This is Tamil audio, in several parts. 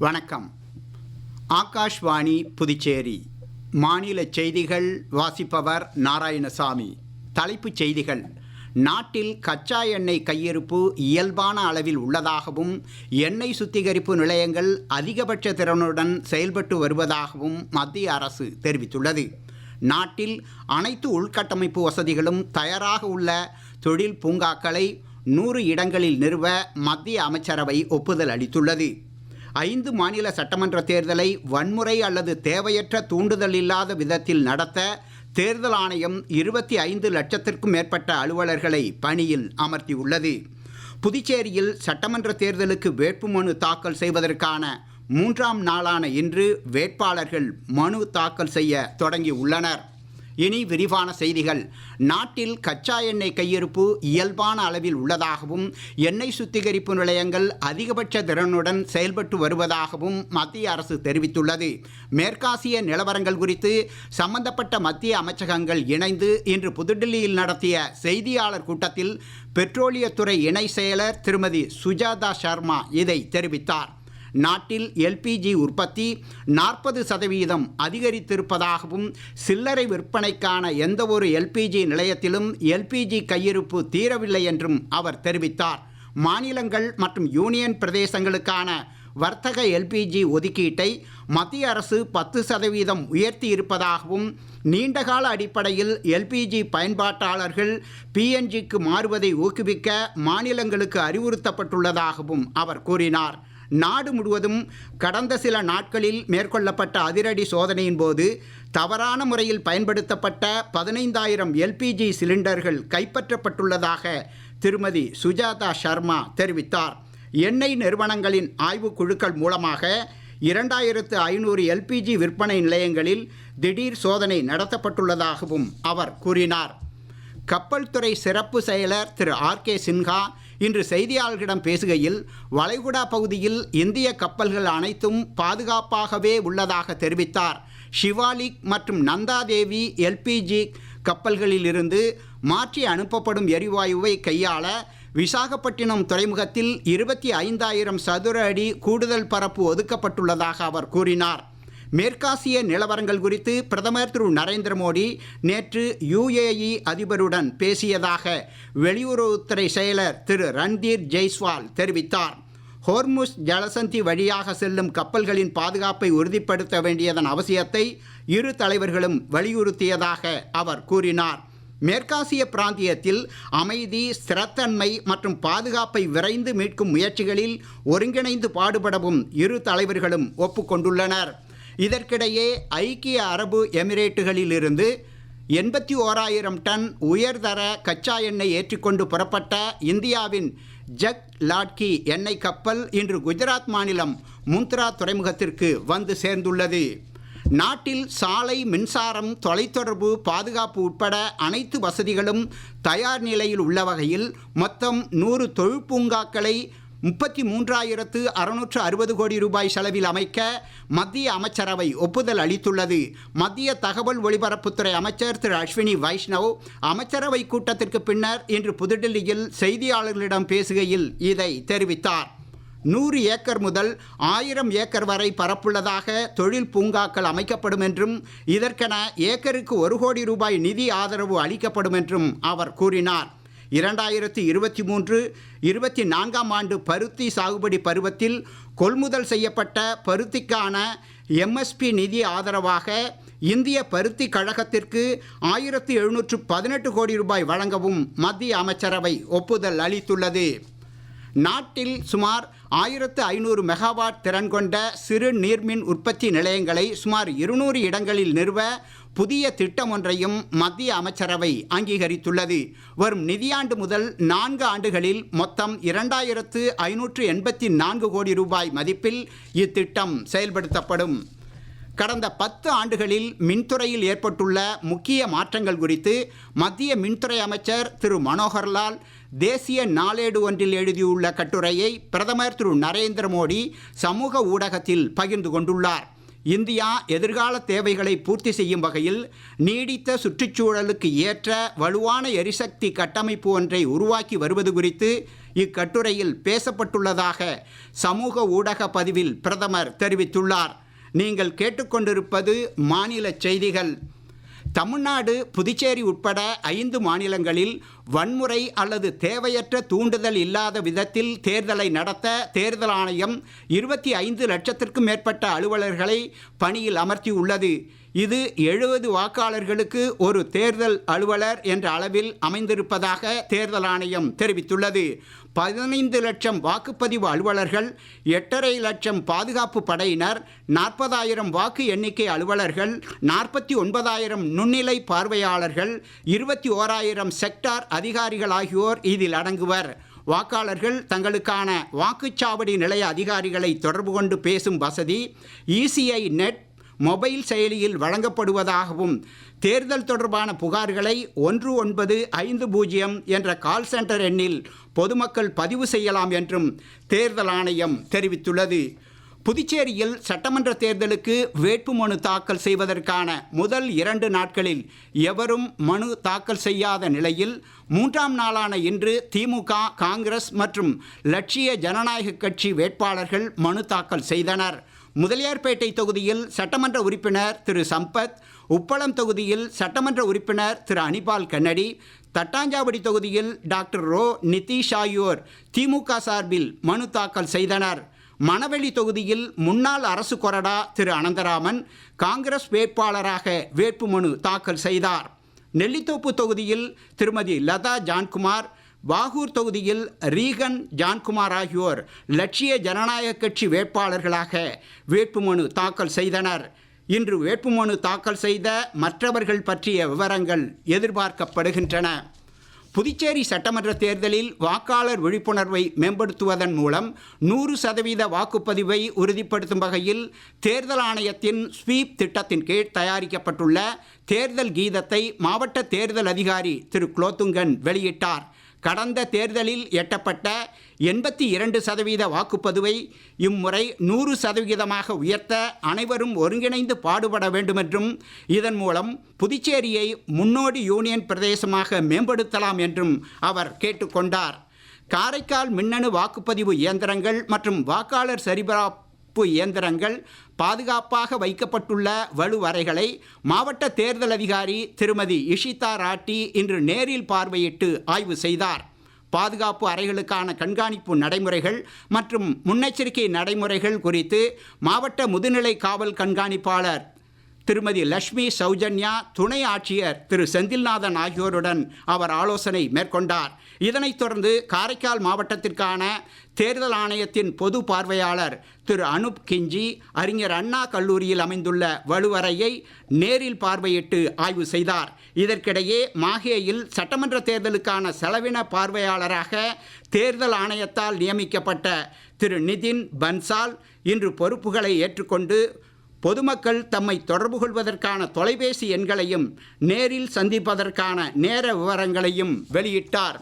வணக்கம். ஆகாஷ்வாணி புதுச்சேரி மாநில செய்திகள் வாசிப்பவர் நாராயணசாமி. தலைப்புச் செய்திகள். நாட்டில் கச்சா எண்ணெய் கையிருப்பு இயல்பான அளவில் உள்ளதாகவும் எண்ணெய் சுத்திகரிப்பு நிலையங்கள் அதிகபட்ச திறனுடன் செயல்பட்டு வருவதாகவும் மத்திய அரசு தெரிவித்துள்ளது. நாட்டில் அனைத்து உள்கட்டமைப்பு வசதிகளும் தயாராக உள்ள தொழில் பூங்காக்களை 100 இடங்களில் நிறுவ மத்திய அமைச்சரவை ஒப்புதல் அளித்துள்ளது. 5 மாநில சட்டமன்ற தேர்தலை வன்முறை அல்லது தேவையற்ற தூண்டுதல் இல்லாத விதத்தில் நடத்த தேர்தல் ஆணையம் 25 லட்சத்திற்கும் மேற்பட்ட அலுவலர்களை பணியில் அமர்த்தியுள்ளது. புதுச்சேரியில் சட்டமன்ற தேர்தலுக்கு வேட்புமனு தாக்கல் செய்வதற்கான 3ஆம் நாளான இன்று வேட்பாளர்கள் மனு தாக்கல் செய்ய தொடங்கியுள்ளனர். இனி விரிவான செய்திகள். நாட்டில் கச்சா எண்ணெய் கையிருப்பு இயல்பான அளவில் உள்ளதாகவும் எண்ணெய் சுத்திகரிப்பு நிலையங்கள் அதிகபட்ச திறனுடன் செயல்பட்டு வருவதாகவும் மத்திய அரசு தெரிவித்துள்ளது. மேற்காசிய நிலவரங்கள் குறித்து சம்பந்தப்பட்ட மத்திய அமைச்சகங்கள் இணைந்து இன்று புதுடில்லியில் நடத்திய செய்தியாளர் கூட்டத்தில் பெட்ரோலியத்துறை இணை செயலர் திருமதி சுஜாதா சர்மா இதை தெரிவித்தார். நாட்டில் எல்பிஜி உற்பத்தி 40% அதிகரித்திருப்பதாகவும் சில்லறை விற்பனைக்கான எந்த ஒரு எல்பிஜி நிலையத்திலும் எல்பிஜி கையிருப்பு தீரவில்லை என்றும் அவர் தெரிவித்தார். மாநிலங்கள் மற்றும் யூனியன் பிரதேசங்களுக்கான வர்த்தக எல்பிஜி ஒதுக்கீட்டை மத்திய அரசு 10% உயர்த்தி இருப்பதாகவும் நீண்டகால அடிப்படையில் எல்பிஜி பயன்பாட்டாளர்கள் பிஎன்ஜிக்கு மாறுவதை ஊக்குவிக்க மாநிலங்களுக்கு அறிவுறுத்தப்பட்டுள்ளதாகவும் அவர் கூறினார். நாடு முழுவதும் கடந்த சில நாட்களில் மேற்கொள்ளப்பட்ட அதிரடி சோதனையின் போது தவறான முறையில் பயன்படுத்தப்பட்ட 15,000 எல்பிஜி சிலிண்டர்கள் கைப்பற்றப்பட்டுள்ளதாக திருமதி சுஜாதா சர்மா தெரிவித்தார். எண்ணெய் நிறுவனங்களின் ஆய்வுக் குழுக்கள் மூலமாக 2,500 எல்பிஜி விற்பனை நிலையங்களில் திடீர் சோதனை நடத்தப்பட்டுள்ளதாகவும் அவர் கூறினார். கப்பல் துறை சிறப்பு செயலர் திரு ஆர்.கே. சின்ஹா இன்று செய்தியாளர்களிடம் பேசுகையில் வளைகுடா பகுதியில் இந்திய கப்பல்கள் அனைத்தும் பாதுகாப்பாகவே உள்ளதாக தெரிவித்தார். ஷிவாலிக் மற்றும் நந்தாதேவி எல்பிஜி கப்பல்களிலிருந்து மாற்றி அனுப்பப்படும் எரிவாயுவை கையாள விசாகப்பட்டினம் துறைமுகத்தில் 25,000 சதுர அடி கூடுதல் பரப்பு ஒதுக்கப்பட்டுள்ளதாக அவர் கூறினார். மேற்காசிய நிலவரங்கள் குறித்து பிரதமர் திரு நரேந்திர மோடி நேற்று UAE அதிபருடன் பேசியதாக வெளியுறவுத்துறை செயலர் திரு ரன்தீர் ஜெய்ஸ்வால் தெரிவித்தார். ஹோர்முஸ் ஜலசந்தி வழியாக செல்லும் கப்பல்களின் பாதுகாப்பை உறுதிப்படுத்த வேண்டியதன் அவசியத்தை இரு தலைவர்களும் வலியுறுத்தியதாக அவர் கூறினார். மேற்காசிய பிராந்தியத்தில் அமைதி, ஸ்திரத்தன்மை மற்றும் பாதுகாப்பை விரைந்து மீட்கும் முயற்சிகளில் ஒருங்கிணைந்து பாடுபடவும் இரு தலைவர்களும் ஒப்புக்கொண்டுள்ளனர். இதற்கிடையே ஐக்கிய அரபு எமிரேட்டுகளிலிருந்து 81,000 டன் உயர்தர கச்சா எண்ணெய் ஏற்றிக்கொண்டு புறப்பட்ட இந்தியாவின் ஜக் லாட்கி எண்ணெய் கப்பல் இன்று குஜராத் மாநிலம் முந்த்ரா துறைமுகத்திற்கு வந்து சேர்ந்துள்ளது. நாட்டில் சாலை, மின்சாரம், தொலைத்தொடர்பு, பாதுகாப்பு உட்பட அனைத்து வசதிகளும் தயார் நிலையில் உள்ள வகையில் மொத்தம் 100 தொழிற்பூங்காக்களை 33,660 கோடி ரூபாய் செலவில் அமைக்க மத்திய அமைச்சரவை ஒப்புதல் அளித்துள்ளது. மத்திய தகவல் ஒலிபரப்புத்துறை அமைச்சர் திரு அஸ்வினி வைஷ்ணவ் அமைச்சரவை கூட்டத்திற்கு பின்னர் இன்று புதுடில்லியில் செய்தியாளர்களிடம் பேசுகையில் இதை தெரிவித்தார். 100 ஏக்கர் முதல் 1000 ஏக்கர் வரை பரப்புள்ளதாக தொழில் பூங்காக்கள் அமைக்கப்படும் என்றும் இதற்கென ஏக்கருக்கு 1 கோடி ரூபாய் நிதி ஆதரவு அளிக்கப்படும் என்றும் அவர் கூறினார். 2023-24 ஆண்டு பருத்தி சாகுபடி பருவத்தில் கொள்முதல் செய்யப்பட்ட பருத்திக்கான MSP நிதி ஆதரவாக இந்திய பருத்தி கழகத்திற்கு 1,718 கோடி ரூபாய் வழங்கவும் மத்திய அமைச்சரவை ஒப்புதல் அளித்துள்ளது. நாட்டில் சுமார் 1,500 மெகாவாட் திறன் கொண்ட சிறு நீர்மின் உற்பத்தி நிலையங்களை சுமார் 200 இடங்களில் நிறுவ புதிய திட்டம் ஒன்றையும் மத்திய அமைச்சரவை அங்கீகரித்துள்ளது. வரும் நிதியாண்டு முதல் 4 ஆண்டுகளில் மொத்தம் 2,584 கோடி ரூபாய் மதிப்பில் இத்திட்டம் செயல்படுத்தப்படும். கடந்த 10 ஆண்டுகளில் மின்துறையில் ஏற்பட்டுள்ள முக்கிய மாற்றங்கள் குறித்து மத்திய மின்துறை அமைச்சர் திரு மனோகர்லால் தேசிய நாளேடு ஒன்றில் எழுதியுள்ள கட்டுரையை பிரதமர் திரு நரேந்திர மோடி சமூக ஊடகத்தில் பகிர்ந்து கொண்டுள்ளார். இந்தியா எதிர்கால தேவைகளை பூர்த்தி செய்யும் வகையில் நீடித்த சுற்றுச்சூழலுக்கு ஏற்ற வலுவான எரிசக்தி கட்டமைப்பு ஒன்றை உருவாக்கி வருவது குறித்து இக்கட்டுரையில் பேசப்பட்டுள்ளதாக சமூக ஊடக பதிவில் பிரதமர் தெரிவித்துள்ளார். நீங்கள் கேட்டுக்கொண்டிருப்பது மாநில செய்திகள். தமிழ்நாடு, புதுச்சேரி உட்பட 5 மாநிலங்களில் வன்முறை அல்லது தேவையற்ற தூண்டுதல் இல்லாத விதத்தில் தேர்தலை நடத்த தேர்தல் ஆணையம் 25 லட்சத்திற்கும் மேற்பட்ட அலுவலர்களை பணியில் அமர்த்தியுள்ளது. இது 70 வாக்காளர்களுக்கு ஒரு தேர்தல் அலுவலர் என்ற அளவில் அமைந்திருப்பதாக தேர்தல் ஆணையம் தெரிவித்துள்ளது. 15 லட்சம் வாக்குப்பதிவு அலுவலர்கள், 8.5 லட்சம் பாதுகாப்பு படையினர், 40,000 வாக்கு எண்ணிக்கை அலுவலர்கள், 49,000 நுண்ணிலை பார்வையாளர்கள், 21,000 செக்டார் அதிகாரிகள் ஆகியோர் இதில் அடங்குவர். வாக்காளர்கள் தங்களுக்கான வாக்குச்சாவடி நிலைய அதிகாரிகளை தொடர்பு கொண்டு பேசும் வசதி ECI நெட் மொபைல் செயலியில் வழங்கப்படுவதாகவும், தேர்தல் தொடர்பான புகார்களை 1950 என்ற கால் சென்டர் எண்ணில் பொதுமக்கள் பதிவு செய்யலாம் என்றும் தேர்தல் ஆணையம் தெரிவித்துள்ளது. புதுச்சேரியில் சட்டமன்ற தேர்தலுக்கு வேட்புமனு தாக்கல் செய்வதற்கான முதல் 2 நாட்களில் எவரும் மனு தாக்கல் செய்யாத நிலையில் 3ஆம் நாளான இன்று திமுக, காங்கிரஸ் மற்றும் லட்சிய ஜனநாயக கட்சி வேட்பாளர்கள் மனு தாக்கல் செய்தனர். முதலியார்பேட்டை தொகுதியில் சட்டமன்ற உறுப்பினர் திரு சம்பத், உப்பளம் தொகுதியில் சட்டமன்ற உறுப்பினர் திரு அனிபால் கன்னடி, தட்டாஞ்சாவடி தொகுதியில் டாக்டர் ரோ நிதிஷ் ஆகியோர் திமுக சார்பில் மனு தாக்கல் செய்தனர். மணவெளி தொகுதியில் முன்னாள் அரசு கொறடா திரு அனந்தராமன் காங்கிரஸ் வேட்பாளராக வேட்புமனு தாக்கல் செய்தார். நெல்லித்தோப்பு தொகுதியில் திருமதி லதா ஜான்குமார், வாகூர் தொகுதியில் ரீகன் ஜான்குமார் ஆகியோர் லட்சிய ஜனநாயக கட்சி வேட்பாளர்களாக வேட்புமனு தாக்கல் செய்தனர். இன்று வேட்புமனு தாக்கல் செய்த மற்றவர்கள் பற்றிய விவரங்கள் எதிர்பார்க்கப்படுகின்றன. புதுச்சேரி சட்டமன்ற தேர்தலில் வாக்காளர் விழிப்புணர்வை மேம்படுத்துவதன் மூலம் 100% வாக்குப்பதிவை உறுதிப்படுத்தும் வகையில் தேர்தல் ஆணையத்தின் ஸ்வீப் திட்டத்தின் கீழ் தயாரிக்கப்பட்டுள்ள தேர்தல் கீதத்தை மாவட்ட தேர்தல் அதிகாரி திரு குலோத்துங்கன் வெளியிட்டார். கடந்த தேர்தலில் எட்டப்பட்ட 82% வாக்குப்பதிவை இம்முறை 100% உயர்த்த அனைவரும் ஒருங்கிணைந்து பாடுபட வேண்டுமென்றும், இதன் மூலம் புதுச்சேரியை முன்னோடி யூனியன் பிரதேசமாக மேம்படுத்தலாம் என்றும் அவர் கேட்டுக்கொண்டார். காரைக்கால் மின்னணு வாக்குப்பதிவு இயந்திரங்கள் மற்றும் வாக்காளர் சரிபார்ப்பு இயந்திரங்கள் பாதுகாப்பாக வைக்கப்பட்டுள்ள வலுவறைகளை மாவட்ட தேர்தல் அதிகாரி திருமதி இஷிதா ராட்டி இன்று நேரில் பார்வையிட்டு ஆய்வு செய்தார். பாதுகாப்பு அறைகளுக்கான கண்காணிப்பு நடைமுறைகள் மற்றும் முன்னெச்சரிக்கை நடைமுறைகள் குறித்து மாவட்ட முதுநிலை காவல் கண்காணிப்பாளர் திருமதி லட்சுமி சௌஜன்யா, துணை ஆட்சியர் திரு செந்தில்நாதன் ஆகியோருடன் அவர் ஆலோசனை மேற்கொண்டார். இதனைத் தொடர்ந்து காரைக்கால் மாவட்டத்திற்கான தேர்தல் ஆணையத்தின் பொது பார்வையாளர் திரு அனுப் கிஞ்சி அறிஞர் அண்ணா கல்லூரியில் அமைந்துள்ள வலுவறையை நேரில் பார்வையிட்டு ஆய்வு செய்தார். இதற்கிடையே மாஹேயில் சட்டமன்ற தேர்தலுக்கான செலவின பார்வையாளராக தேர்தல் ஆணையத்தால் நியமிக்கப்பட்ட திரு நிதின் பன்சால் இன்று பொறுப்புகளை ஏற்றுக்கொண்டு பொதுமக்கள் தம்மை தொடர்பு கொள்வதற்கான தொலைபேசி எண்களையும் நேரில் சந்திப்பதற்கான நேர விவரங்களையும் வெளியிட்டார்.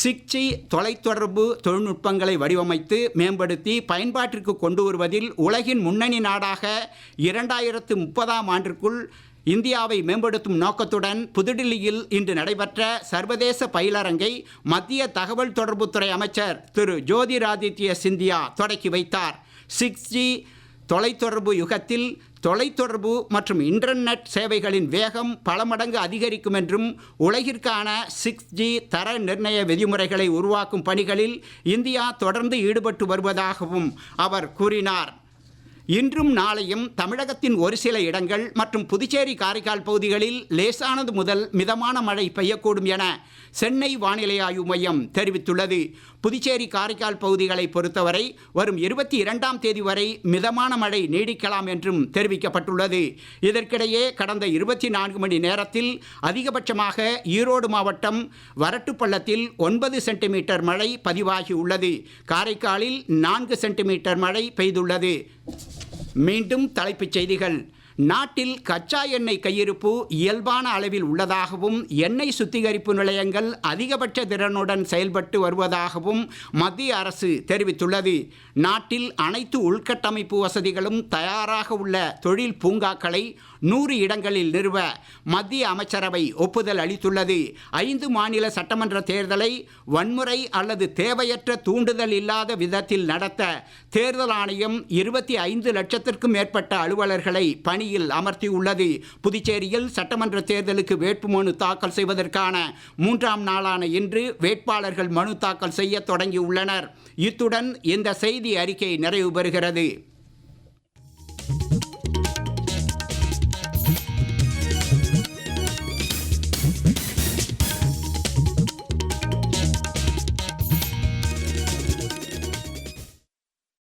6G தொலைத்தொடர்பு தொழில்நுட்பங்களை வடிவமைத்து மேம்படுத்தி பயன்பாட்டிற்கு கொண்டு வருவதில் உலகின் முன்னணி நாடாக 2030ஆம் ஆண்டிற்குள் இந்தியாவை மேம்படுத்தும் நோக்கத்துடன் புதுடில்லியில் இன்று நடைபெற்ற சர்வதேச பயிலரங்கை மத்திய தகவல் தொடர்புத்துறை அமைச்சர் திரு ஜோதிராதித்ய சிந்தியா தொடக்கி வைத்தார். 6G தொலைத்தொடர்பு யுகத்தில் தொலைத்தொடர்பு மற்றும் இன்டர்நெட் சேவைகளின் வேகம் பல மடங்கு அதிகரிக்கும் என்றும், உலகிற்கான 6G தர நிர்ணய விதிமுறைகளை உருவாக்கும் பணிகளில் இந்தியா தொடர்ந்து ஈடுபட்டு வருவதாகவும் அவர் கூறினார். இன்றும் நாளையும் தமிழகத்தின் ஒரு சில இடங்கள் மற்றும் புதுச்சேரி, காரைக்கால் பகுதிகளில் லேசானது முதல் மிதமான மழை பெய்யக்கூடும் என சென்னை வானிலை ஆய்வு மையம் தெரிவித்துள்ளது. புதுச்சேரி, காரைக்கால் பகுதிகளை பொறுத்தவரை வரும் 22ஆம் தேதி வரை மிதமான மழை நீடிக்கலாம் என்றும் தெரிவிக்கப்பட்டுள்ளது. இதற்கிடையே கடந்த 24 மணி நேரத்தில் அதிகபட்சமாக ஈரோடு மாவட்டம் வரட்டுப்பள்ளத்தில் 9 சென்டிமீட்டர் மழை பதிவாகியுள்ளது. காரைக்காலில் 4 சென்டிமீட்டர் மழை பெய்துள்ளது. மீண்டும் தலைப்புச் செய்திகள். நாட்டில் கச்சா எண்ணெய் கையிருப்பு இயல்பான அளவில் உள்ளதாகவும் எண்ணெய் சுத்திகரிப்பு நிலையங்கள் அதிகபட்ச திறனுடன் செயல்பட்டு வருவதாகவும் மத்திய அரசு தெரிவித்துள்ளது. நாட்டில் அனைத்து உள்கட்டமைப்பு வசதிகளும் தயாராக உள்ள தொழில் பூங்காக்களை 100 இடங்களில் நிறுவ மத்திய அமைச்சரவை ஒப்புதல் அளித்துள்ளது. 5 மாநில சட்டமன்ற தேர்தலை வன்முறை அல்லது தேவையற்ற தூண்டுதல் இல்லாத விதத்தில் நடத்த தேர்தல் ஆணையம் 25 லட்சத்திற்கும் மேற்பட்ட அலுவலர்களை பணியில் அமர்த்தியுள்ளது. புதுச்சேரியில் சட்டமன்ற தேர்தலுக்கு வேட்புமனு தாக்கல் செய்வதற்கான 3ஆம் நாளான இன்று வேட்பாளர்கள் மனு தாக்கல் செய்ய தொடங்கியுள்ளனர். இத்துடன் இந்த செய்தி அறிக்கை நிறைவு பெறுகிறது.